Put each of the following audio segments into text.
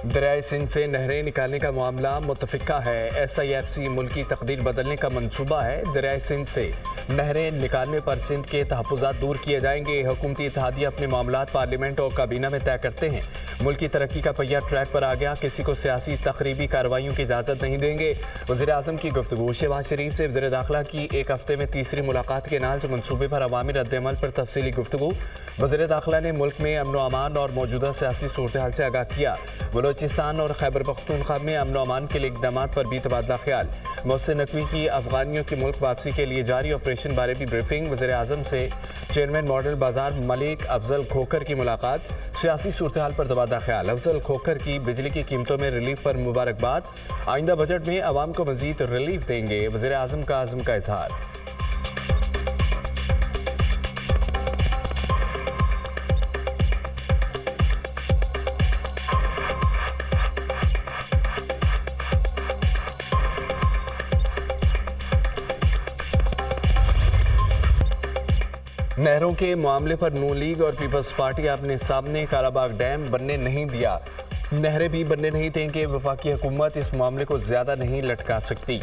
दरियाए सिंध से नहरें निकालने का मामला मुतफिका है। SIFC मुल्क की तकदीर बदलने का मंसूबा है। दरियाए सिंध से नहरें निकालने पर सिंध के तहफ़्फ़ुज़ात दूर किए जाएंगे। हुकूमती इत्तेहादिये अपने मामलात पार्लियामेंट और काबीना में तय करते हैं। मुल्क की तरक्की का पहिया ट्रैक पर आ गया, किसी को सियासी तकरीबी कार्रवाइयों की इजाज़त नहीं देंगे। वज़ीर आज़म की गुफ्तगू। शहबाज शरीफ से वज़ीर दाखिला की एक हफ्ते में तीसरी मुलाकात के नाज मनसूबे पर अवामी रद्द-ए-अमल पर तफसीली गुफ्तगू। वज़ीर दाखिला ने मुल्क में अमन व अमान और मौजूदा सियासी सूरत हाल से आगाह किया। बलोचिस्तान और खैबर पख्तूनख्वा में अमन व अमान के लिए इक़दाम पर भी तबादला ख्याल। मोहसिन नकवी की अफगानियों की मुल्क वापसी के लिए जारी ऑपरेशन बारे भी ब्रीफिंग। वज़ीर आज़म से चेयरमैन मॉडल बाजार मलिक अफजल खोखर की मुलाकात। सियासी सूरत हाल पर तबादला ख्याल। अफजल खोखर की बिजली की कीमतों में रिलीफ पर मुबारकबाद। आइंदा बजट में अवाम को मज़ीद रिलीफ देंगे, वज़ीर आज़म का आज़म का इजहार। नहरों के मामले पर नून लीग और पीपल्स पार्टी अपने सामने कालाबाग डैम बनने नहीं दिया। नहरें भी बनने नहीं देंगे। वफाकी हुकूमत इस मामले को ज्यादा नहीं लटका सकती।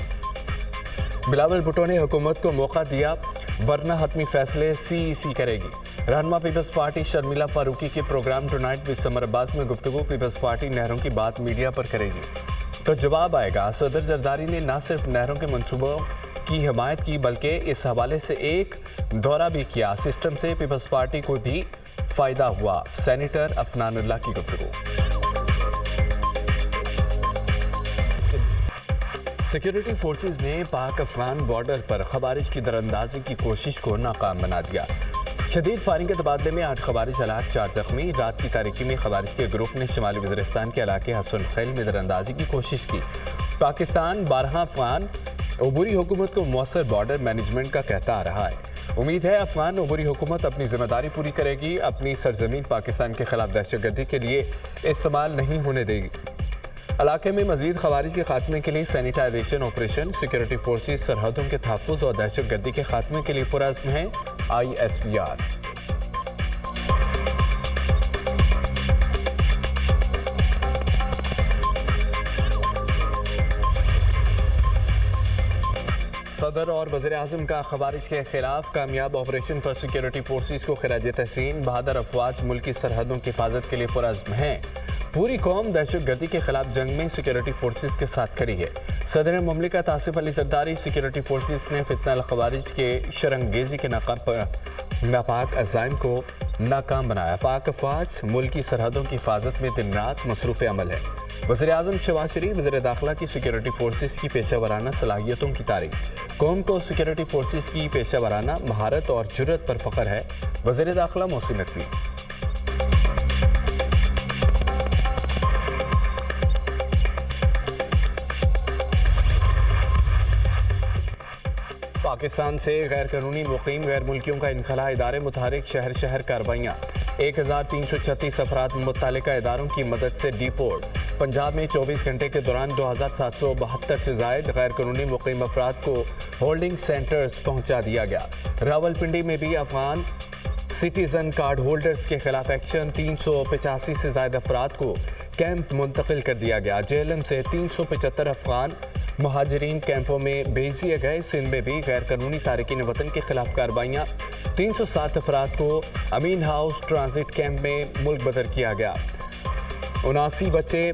बिलावल भुट्टो ने हुकूमत को मौका दिया, वरना हतमी फैसले CEC करेगी। रहनुमा पीपल्स पार्टी शर्मिला फारूकी के program tonight with Samar Abbas में गुफ्तगू। पीपल्स पार्टी नहरों की बात मीडिया पर करेगी तो जवाब आएगा। सदर जरदारी ने न सिर्फ नहरों के मनसूबों की हिमायत की, बल्कि इस हवाले से एक दौरा भी किया। सिस्टम से पीपल्स पार्टी को भी फायदा हुआ। सेनेटर अफनानुल्लाह की गुफ्तगू। सिक्योरिटी फोर्सेस ने पाक अफगान बॉर्डर पर खवारिज की दरअंदाजी की कोशिश को नाकाम बना दिया। शदीद फायरिंग के तबादले में 8 खवारिज हलाक, 4 जख्मी। रात की तारीकी में खवारिज के ग्रुप ने शुमाली वज़ीरिस्तान के इलाके हसन खैल में दरअंदाजी की कोशिश की। पाकिस्तान 12 अफगान अबूरी हुकूमत को मौसर बॉर्डर मैनेजमेंट का कहता आ रहा है। उम्मीद है अफगान अबूरी हुकूमत अपनी जिम्मेदारी पूरी करेगी, अपनी सरजमीन पाकिस्तान के खिलाफ दहशतगर्दी के लिए इस्तेमाल नहीं होने देगी। इलाके में मजीद खवारिज के खात्मे के लिए सैनिटाइजेशन ऑपरेशन। सिक्योरिटी फोर्सेज सरहदों के तहफ़्फ़ुज़ और दहशतगर्दी के खात्मे के लिए पुरअज़्म हैं। ISPR। सदर और वज़ीर आज़म का खवारिज के खिलाफ कामयाब ऑपरेशन पर सिक्योरिटी फोर्सेज को खिराज तहसीन। बहादुर अफवाज मुल्क की सरहदों की हिफाजत के लिए पुरअज़्म हैं। पूरी कौम दहशतगर्दी के खिलाफ जंग में सिक्योरिटी फोर्सेज के साथ खड़ी है। सदर मुमलिकत आसिफ अली जरदारी सिक्योरिटी फोर्सेज ने फितना खवारिज के शरंगेजी के नापाक अज़ाइम को नाकाम बनाया। पाक अफवाज मुल्क की सरहदों की हिफाजत में दिन रात मसरूफ़ अमल है। वज़ीर आज़म शहबाज शरीफ वज़ीर दाखिला की सिक्योरिटी फोर्सेज की पेशा वराना सलाहियतों की तारीफ। कौम को सिक्योरिटी फोर्सेज की पेशा वराना महारत और जुर्रत पर फ़ख्र है। वज़ीर दाखिला मोहसिन नकवी। पाकिस्तान से गैर कानूनी मुकीम गैर मुल्कियों का इनखला, इदारे मुतहरिक, शहर शहर कार्रवाइयाँ। 1336 अफराद मुतल्लिका इदारों की मदद से डिपोर्ट। पंजाब में 24 घंटे के दौरान 2772 से जायद गैर कानूनी मुकीम अफराद को होल्डिंग सेंटर्स पहुँचा दिया गया। रावलपिंडी में भी अफगान सिटीजन कार्ड होल्डर्स के खिलाफ एक्शन। 385 से जायद अफराद को कैंप मुंतकिल कर दिया गया। जेहलम से 375 अफगान महाजरीन कैंपों में भेज दिए गए। सिंध में भी गैर कानूनी तारिकीन वतन के खिलाफ कार्रवाइयाँ। 307 अफराद को अमीन हाउस ट्रांजिट कैंप में मुल्क बदर किया गया। 79 बच्चे,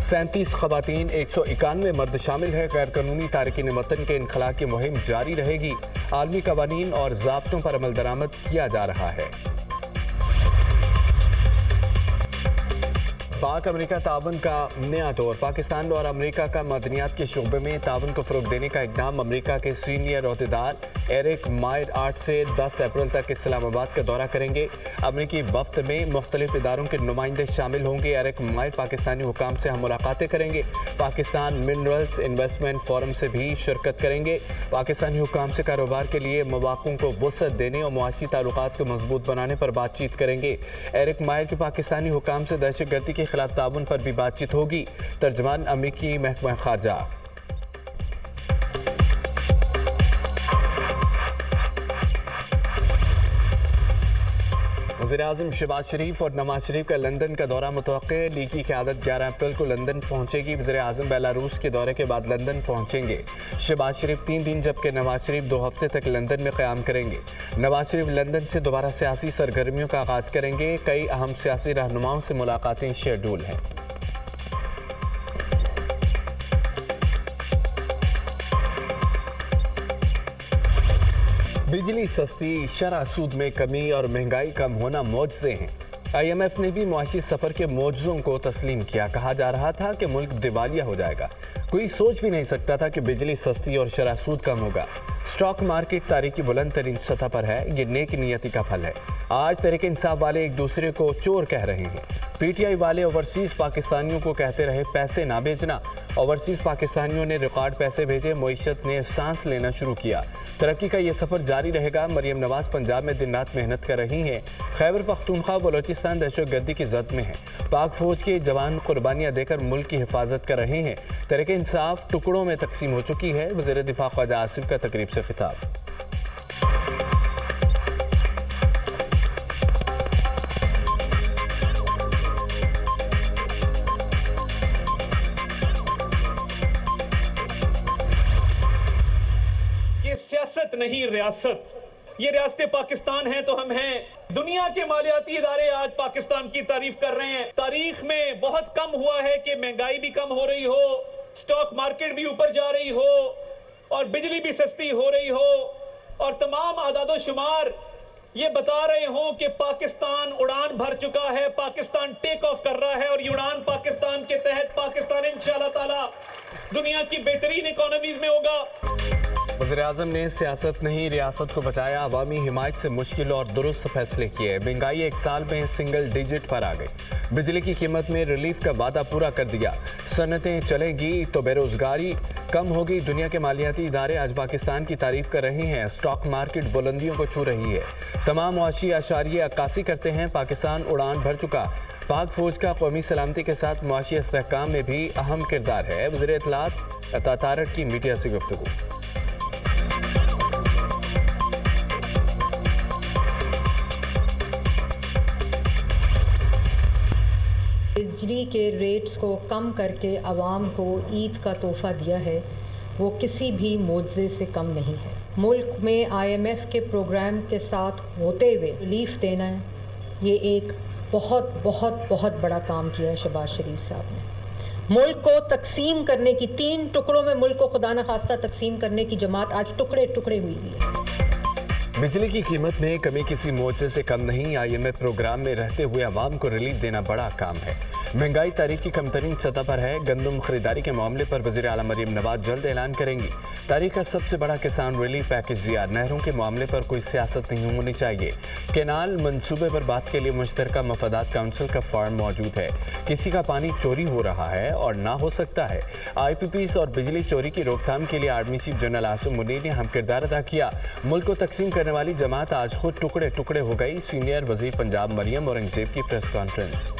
37 खवातीन, 191 मर्द शामिल है। गैर कानूनी तारिकीन वतन के इनखला की मुहिम जारी रहेगी। आलमी कवानीन और ज़ाब्तों पर अमल दरामद किया जा रहा है। पाक अमेरिका ताउन का नया दौर। पाकिस्तान और अमेरिका का मदनियात के शोबे में ताउन को फ़रोग देने का इक़दाम। अमेरिका के सीनियर ओहदेदार एरिक मायर 8 से 10 अप्रैल तक इस्लामाबाद का दौरा करेंगे। अमेरिकी वफ्द में मुख्तलिफ इदारों के नुमाइंदे शामिल होंगे। एरिक मायर पाकिस्तानी हुकाम से हम मुलाकातें करेंगे। पाकिस्तान मिनरल्स इन्वेस्टमेंट फोरम से भी शिरकत करेंगे। पाकिस्तानी हुकाम से कारोबार के लिए मौक़ों को वसअत देने और मुआशी ताल्लुकात को मजबूत बनाने पर बातचीत करेंगे। एरिक मायर के पाकिस्तानी हुकाम से दहशतगर्दी के खिलाफ ताउन पर भी बातचीत होगी। तर्जमान अमेरिकी महकमा खारजा। वज़ीर-ए-आज़म शहबाज शरीफ और नवाज शरीफ का लंदन का दौरा मुतवक्के। ली की क़यादत 11 अप्रैल को लंदन पहुंचेगी। वज़ीर-ए-आज़म बेलारूस के दौरे के बाद लंदन पहुंचेंगे। शहबाज शरीफ 3 दिन जबकि नवाज शरीफ 2 हफ्ते तक लंदन में क़याम करेंगे। नवाज शरीफ लंदन से दोबारा सियासी सरगर्मियों का आगाज़ करेंगे। कई अहम सियासी रहनुमाओं से मुलाकातें शेड्यूल हैं। बिजली सस्ती, शरह सूद में कमी और महंगाई कम होना मौजज़े हैं। IMF ने भी मुआशी सफ़र के मौजज़ों को तस्लीम किया। कहा जा रहा था कि मुल्क दिवालिया हो जाएगा। कोई सोच भी नहीं सकता था कि बिजली सस्ती और शरह सूद कम होगा। स्टॉक मार्केट तारीख की बुलंद तरीन सतह पर है। ये नेक नियति का फल है। आज तहरीक इंसाफ वाले एक दूसरे को चोर कह रहे हैं। PTI वाले ओवरसीज़ पाकिस्तानियों को कहते रहे पैसे ना भेजना। ओवरसीज़ पाकिस्तानियों ने रिकॉर्ड पैसे भेजे। मईशत ने सांस लेना शुरू किया। तरक्की का ये सफ़र जारी रहेगा। मरियम नवाज पंजाब में दिन रात मेहनत कर रही हैं। खैबर पख्तूनख्वा बलोचिस्तान दहशतगर्दी की जद में है। पाक फौज के जवान कुर्बानियाँ देकर मुल्क की हिफाजत कर रहे हैं। तहरीक इंसाफ टुकड़ों में तकसीम हो चुकी है। वज़ीर दिफा ख्वाजा आसिफ का तकरीब से खिताब। सियासत नहीं रियासत, ये रियासत पाकिस्तान है तो हम हैं। दुनिया के मालियाती इदारे आज पाकिस्तान की तारीफ कर रहे हैं। तारीख में बहुत कम हुआ है कि महंगाई भी कम हो रही हो, स्टॉक मार्केट भी ऊपर जा रही हो और बिजली भी सस्ती हो रही हो और तमाम आदादो शुमार ये बता रहे हो कि पाकिस्तान उड़ान भर चुका है, पाकिस्तान टेक ऑफ कर रहा है और ये उड़ान पाकिस्तान के तहत पाकिस्तान इंशाअल्लाह ताला दुनिया की बेहतरीन इकोनॉमीज में होगा। वज़ीर-ए-आज़म ने सियासत नहीं रियासत को बचाया। अवामी हिमायत से मुश्किल और दुरुस्त फैसले किए। महंगाई एक साल में सिंगल डिजिट पर आ गई। बिजली की कीमत में रिलीफ का वादा पूरा कर दिया। सनतें चलेंगी तो बेरोजगारी कम होगी। दुनिया के मालियाती इदारे आज पाकिस्तान की तारीफ कर रहे हैं। स्टॉक मार्केट बुलंदियों को छू रही है। तमाम मुआशी अशारिये अक्कासी करते हैं। पाकिस्तान उड़ान भर चुका। पाक फौज का कौमी सलामती के साथ मुआशी इस्तेहकाम में भी अहम किरदार है। वज़ीर इत्तलात अता तारड़ की मीडिया से गुफ्तगू। बिजली के रेट्स को कम करके आवाम को ईद का तोहफ़ा दिया है, वो किसी भी मुआवजे से कम नहीं है। मुल्क में IMF के प्रोग्राम के साथ होते हुए रिलीफ देना है, ये एक बहुत बहुत बहुत बड़ा काम किया है शहबाज शरीफ साहब ने। मुल्क को तकसीम करने की, 3 टुकड़ों में मुल्क को खुदा न खास्ता तकसीम करने की जमात आज टुकड़े टुकड़े हुई है। बिजली की कीमत में कमी किसी मोर्चे से कम नहीं। IMF प्रोग्राम में रहते हुए आवाम को रिलीफ देना बड़ा काम है। महंगाई तारीख की कमतरीन सतह पर है। गंदम खरीदारी के मामले पर वज़ीर आला मरियम नवाज जल्द ऐलान करेंगी। तारीख का सबसे बड़ा किसान रिलीफ पैकेज दिया। नहरों के मामले पर कोई सियासत नहीं होनी चाहिए। केनाल मंसूबे पर बात के लिए मुश्तरका मफादात काउंसिल का फॉर्म मौजूद है। किसी का पानी चोरी हो रहा है और ना हो सकता है। IPPs और बिजली चोरी की रोकथाम के लिए army chief general Asim Munir ने हम किरदार अदा किया। मुल्क को तकसीम करने वाली जमात आज खुद टुकड़े टुकड़े हो गई। सीनियर वजीर पंजाब मरियम औरंगजेब की प्रेस कॉन्फ्रेंस।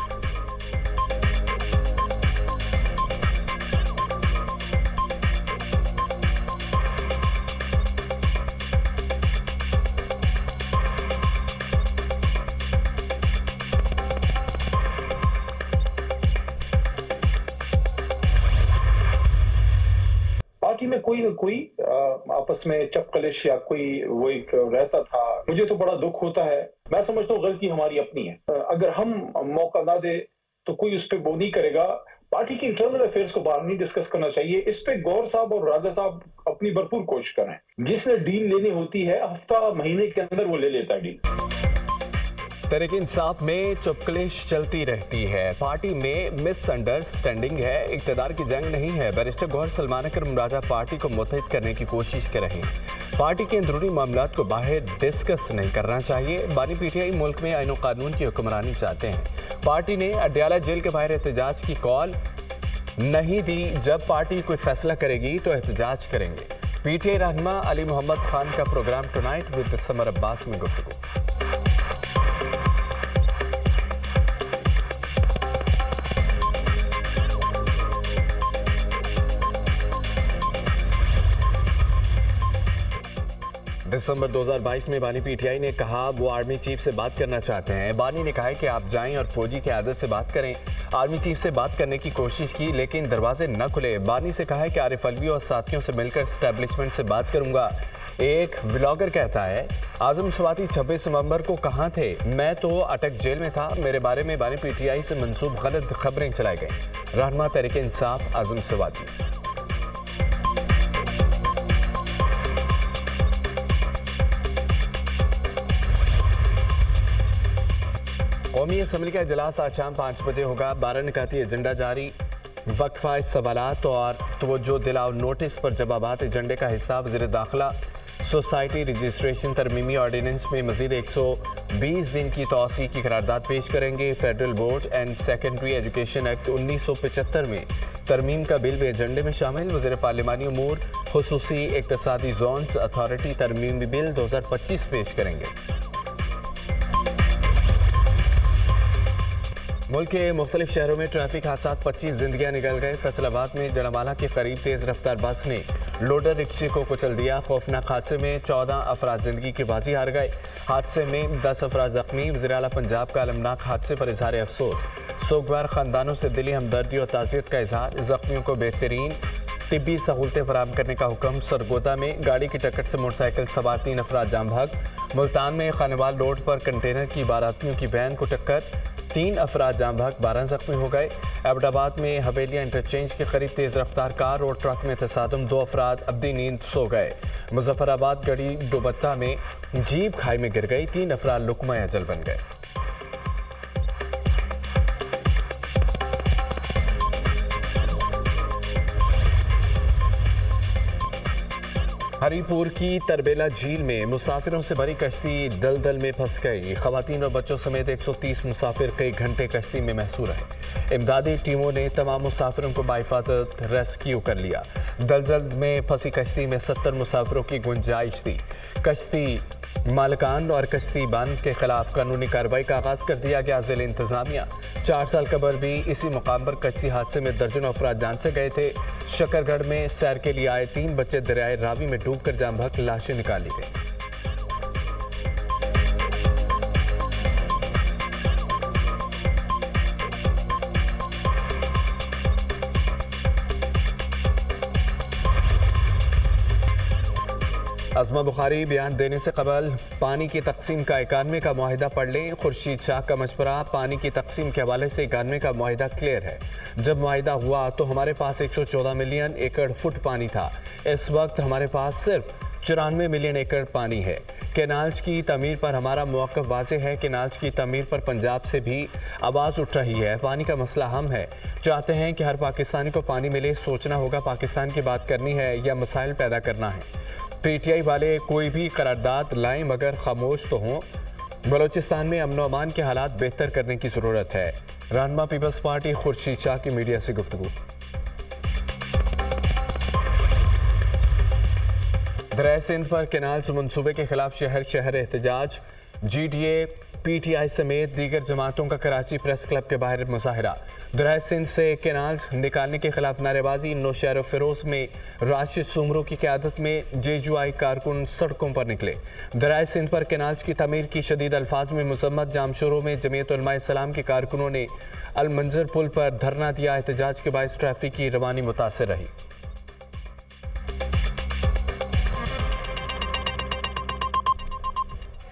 पार्टी में कोई न कोई आपस में चपकलिश या कोई वो एक रहता था। मुझे तो बड़ा दुख होता है। मैं समझता हूँ गलती हमारी अपनी है। अगर हम मौका ना दे तो कोई उस पर वो नहीं करेगा। पार्टी की इंटरनल अफेयर्स को बाहर नहीं डिस्कस करना चाहिए। इस पे गौर साहब और राजा साहब अपनी भरपूर कोशिश करें। जिसने डील लेनी होती है हफ्ता महीने के अंदर वो ले लेता है डील। तहरीक इंसाफ में चुपकलिश चलती रहती है। पार्टी में मिसअंडरस्टैंडिंग है। इक़्तिदार की जंग नहीं है। बैरिस्टर गौहर सलमान अकरम राजा पार्टी को मुत्तहिद करने की कोशिश कर रहे हैं। पार्टी के अंदरूनी मामलात को बाहर डिस्कस नहीं करना चाहिए। बानी PTI मुल्क में आईन कानून की हुक्मरानी चाहते हैं। पार्टी ने अडयाला जेल के बाहर एहतजाज की कॉल नहीं दी। जब पार्टी कोई फैसला करेगी तो एहतजाज करेंगे। PTI रहनुमा अली मोहम्मद खान का program tonight with Samar Abbas में गुफ्तगू। दिसंबर 2022 में बानी पीटीआई ने कहा वो आर्मी चीफ से बात करना चाहते हैं। बानी ने कहा है कि आप जाएं और फौजी की आदत से बात करें। आर्मी चीफ से बात करने की कोशिश की लेकिन दरवाजे न खुले। बानी से कहा है कि आरिफ अलवी और साथियों से मिलकर एस्टेब्लिशमेंट से बात करूंगा। एक व्लॉगर कहता है आजम स्वाति 26 नवंबर को कहाँ थे? मैं तो अटक जेल में था। मेरे बारे में बानी पीटीआई से मंसूब गलत खबरें चलाई गई। रहनुमा तहरीक इंसाफ आजम स्वाति। कौमी असम्बली का इजलास आज शाम 5 बजे होगा। 12 निकाती एजेंडा जारी। वक्फा सवालात और तवज्जो दिलाओ नोटिस पर जवाबात एजेंडे का हिस्सा। वज़ीर दाखिला सोसाइटी रजिस्ट्रेशन तरमीमी ऑर्डिनेंस में मजीद 120 दिन की तौसी की करारदाद पेश करेंगे। Federal board and secondary education act 1975 में तरमीम का बिल भी एजेंडे में शामिल। वज़ीर पार्लिमानी उमूर खुसूसी इक्तसादी जोन्स अथॉरिटी तरमीमी बिल 2025 पेश करेंगे। मुल्क के मुख्तलिफ शहरों में ट्रैफिक हादसा 25 जिंदगियां निकल गए। फैसलाबाद में जड़ावाला के करीब तेज रफ्तार बस ने लोडर रिक्शे को कुचल दिया। खौफनाक हादसे में 14 अफराद जिंदगी की बाजी हार गए। हादसे में 10 अफराद जख्मी। वज़ीर आला पंजाब का अलमनाक हादसे पर इजहार अफसोस। सोगवार खानदानों से दिली हमदर्दी और ताज़ियत का इजहार। जख्मियों को बेहतरीन तिब्बी सहूलतें फराहम करने का हुक्म। सरगोदा में गाड़ी की टक्कर से मोटरसाइकिल सवार 3 अफराद जाम भाग। मुल्तान में खानेवाल रोड पर कंटेनर की बारातियों की वैन को टक्कर, 3 अफराद जाम भाग, 12 जख्मी हो गए। एबटाबाद में हवेलिया इंटरचेंज के करीब तेज रफ्तार कार और ट्रक में तसादम, 2 अफराद अब्दी नींद सो गए। मुजफ्फराबाद गढ़ी डोबत्ता में जीप खाई में गिर गई, 3 अफराद लुकमा अजल बन गए। हरीपुर की तरबेला झील में मुसाफिरों से भरी कश्ती दलदल में फंस गई। खवातीन और बच्चों समेत 130 मुसाफिर कई घंटे कश्ती में महसूर रहे। इमदादी टीमों ने तमाम मुसाफिरों को बाहिफाजत रेस्क्यू कर लिया। दलदल में फंसी कश्ती में 70 मुसाफिरों की गुंजाइश थी। कश्ती मालकान और कश्ती बांध के खिलाफ कानूनी कार्रवाई का आगाज कर दिया गया। ज़िला इंतजामिया 4 साल कबल भी इसी मुकाम पर कश्ती हादसे में दर्जनों अफराद जान से गए थे। शकरगढ़ में सैर के लिए आए 3 बच्चे दरियाए रावी में डूबकर जाम भाग, लाशें निकाली गई। अज़मा बुखारी बयान देने से कबल पानी की तकसीम का 91 का मुआहिदा पढ़ लें। खुर्शीद शाह का मशवरा। पानी की तकसीम के हवाले से 91 का मुआहिदा क्लियर है। जब मुआहिदा हुआ तो हमारे पास 114 मिलियन एकड़ फुट पानी था। इस वक्त हमारे पास सिर्फ 94 मिलियन एकड़ पानी है। कैनाल्स की तमीर पर हमारा मौक़िफ़ वाज़ेह है। कैनाल्स की तमीर पर पंजाब से भी आवाज़ उठ रही है। पानी का मसला हम है, चाहते हैं कि हर पाकिस्तानी को पानी मिले। सोचना होगा पाकिस्तान की बात करनी है या मसाइल पैदा करना है। पीटीआई वाले कोई भी करारदाद लाएं मगर खामोश तो हों। बलोचिस्तान में अमन अमान के हालात बेहतर करने की ज़रूरत है। रहनुमा पीपल्स पार्टी खुर्शीद शाह की मीडिया से गुफ्तगू। दरियाए सिंध पर कैनाल्स मंसूबे के खिलाफ शहर शहर एहतजाज। GDA PTI समेत दीगर जमातों का कराची प्रेस क्लब के बाहर मुजाहरा। दरियाए सिंध से कैनाल्स निकालने के खिलाफ नारेबाजी। नौशहर फिरोज में राशिद सुमरू की क़यादत में JUI कारकुन सड़कों पर निकले। दरियाए सिंध पर कैनाल्स की तमीर की शदीद अल्फाज में मजम्मत। जामशोरों में जमीयत उलमा इस्लाम के कारकुनों ने अल मंजर पुल पर धरना दिया। एहतजाज के बायस ट्रैफिक की रवानी मुतासर रही।